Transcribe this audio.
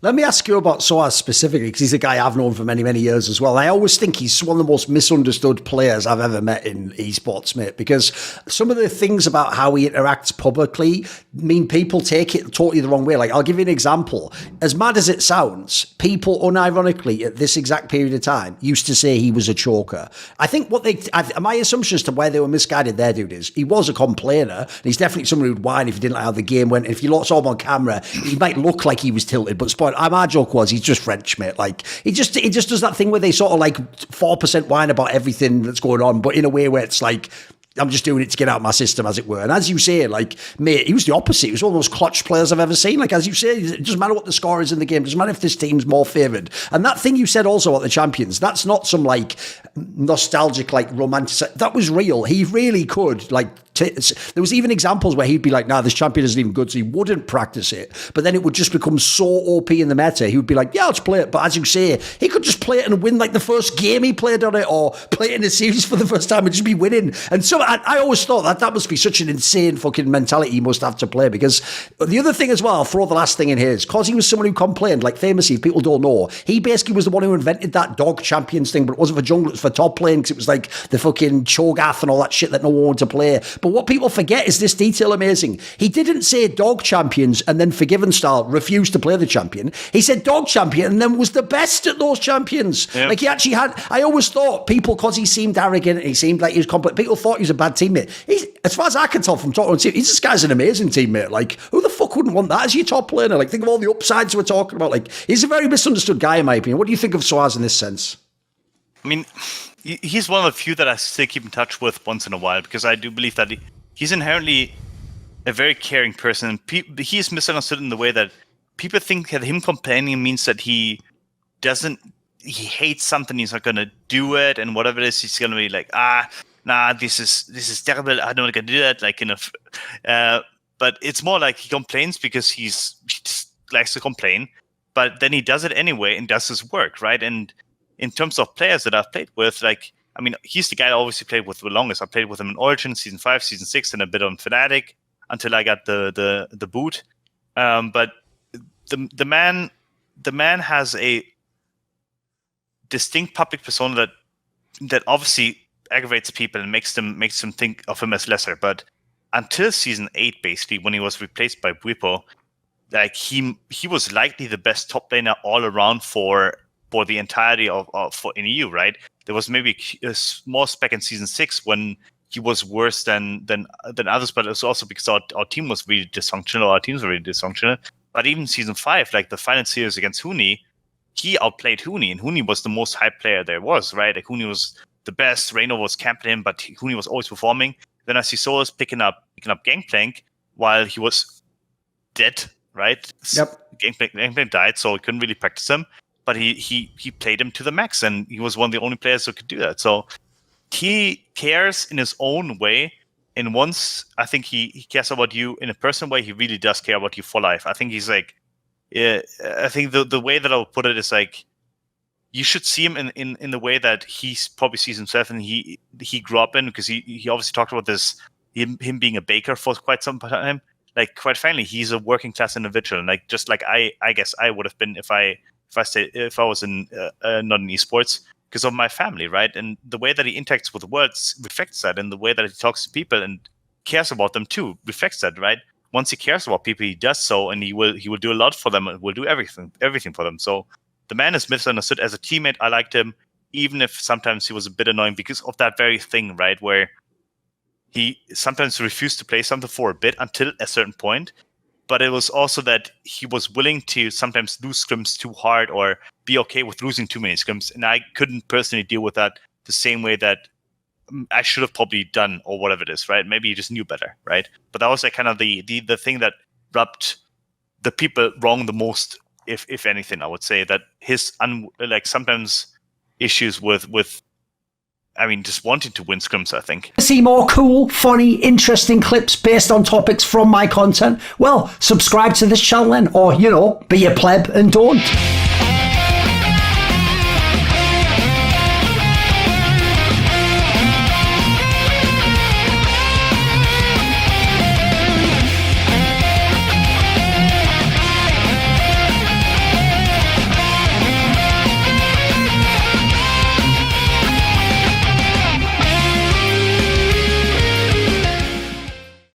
Let me ask you about sOAZ specifically, because he's a guy I've known for many, many years as well. I always think he's one of the most misunderstood players I've ever met in esports, mate, because some of the things about how he interacts publicly mean people take it totally the wrong way. Like, I'll give you an example. As mad as it sounds, people unironically at this exact period of time used to say he was a choker. I think my assumption as to where they were misguided there, dude, is he was a complainer, and he's definitely someone who'd whine if he didn't like how the game went. If you saw him on camera, he might look like he was tilted, but my joke was he's just French, mate. Like he just does that thing where they sort of like 4% whine about everything that's going on, but in a way where it's like, I'm just doing it to get out of my system, as it were. And as you say, like, mate, he was the opposite. He was one of those clutch players I've ever seen. Like, as you say, it doesn't matter what the score is in the game. It doesn't matter if this team's more favoured. And that thing you said also about the champions, that's not some, like, nostalgic, like, romantic... That was real. He really could, like... There was even examples where he'd be like, nah, this champion isn't even good, so he wouldn't practice it. But then it would just become so OP in the meta, he would be like, yeah, let's play it. But as you say, he could just play it and win like the first game he played on it, or play it in a series for the first time and just be winning. And so I always thought that must be such an insane fucking mentality he must have to play. Because the other thing as well, I'll throw the last thing in here, is because he was someone who complained, like famously, people don't know, he basically was the one who invented that dog champions thing, but it wasn't for jungle, it was for top lane, because it was like the fucking Cho'Gath and all that shit that no one wanted to play. But what people forget is this detail amazing. He didn't say dog champions and then Forgiven style refused to play the champion. He said dog champion and then was the best at those champions. Yep. Like he actually had, I always thought people, because he seemed arrogant and he seemed like he was complex, people thought he was a bad teammate. As far as I can tell from talking to him, this guy's an amazing teammate. Like, who the fuck wouldn't want that as your top laner? Like, think of all the upsides we're talking about. Like, he's a very misunderstood guy in my opinion. What do you think of sOAZ in this sense? I mean, he's one of the few that I still keep in touch with once in a while, because I do believe that he's inherently a very caring person. And he is misunderstood in the way that people think that him complaining means that he hates something, he's not going to do it, and whatever it is, he's going to be like, nah, this is terrible, I don't want to do that. Like, but it's more like he complains because he just likes to complain, but then he does it anyway and does his work, right? And in terms of players that I've played with, like, I mean, he's the guy I obviously played with the longest. I played with him in Origin, Season 5, Season 6, and a bit on Fnatic until I got the boot. But the man has a distinct public persona that obviously aggravates people and makes them think of him as lesser. But until Season 8, basically, when he was replaced by Bwipo, like he was likely the best top laner all around for the entirety of in EU, right? There was maybe a small spec in Season 6 when he was worse than others, but it was also because our team was really dysfunctional. Our teams were really dysfunctional. But even Season 5, like the final series against Huni, he outplayed Huni, and Huni was the most hyped player there was, right? Like Huni was the best, Reyno was camping him, but Huni was always performing. Then I see sOAZ picking up Gangplank while he was dead, right? Yep. Gangplank died, so he couldn't really practice him. But he played him to the max, and he was one of the only players who could do that. So he cares in his own way. And once I think he cares about you in a personal way, he really does care about you for life. I think he's like, yeah. I think the way that I'll put it is like, you should see him in the way that he probably sees himself, and he grew up in, because he obviously talked about this, him being a baker for quite some time. Like, quite frankly, he's a working class individual, and like just like I guess I would have been if I was in not in esports, because of my family, right? And the way that he interacts with the world reflects that, and the way that he talks to people and cares about them too reflects that, right? Once he cares about people, he does so, and he will do a lot for them, and will do everything for them. So the man is misunderstood. As a teammate, I liked him, even if sometimes he was a bit annoying because of that very thing, right? Where he sometimes refused to play something for a bit until a certain point. But it was also that he was willing to sometimes lose scrims too hard, or be okay with losing too many scrims. And I couldn't personally deal with that the same way that I should have probably done, or whatever it is, right? Maybe he just knew better, right? But that was like kind of the thing that rubbed the people wrong the most, if anything. I would say that his like sometimes issues with just wanting to win scrims, I think. See more cool, funny, interesting clips based on topics from my content? Well, subscribe to this channel then, or, be a pleb and don't.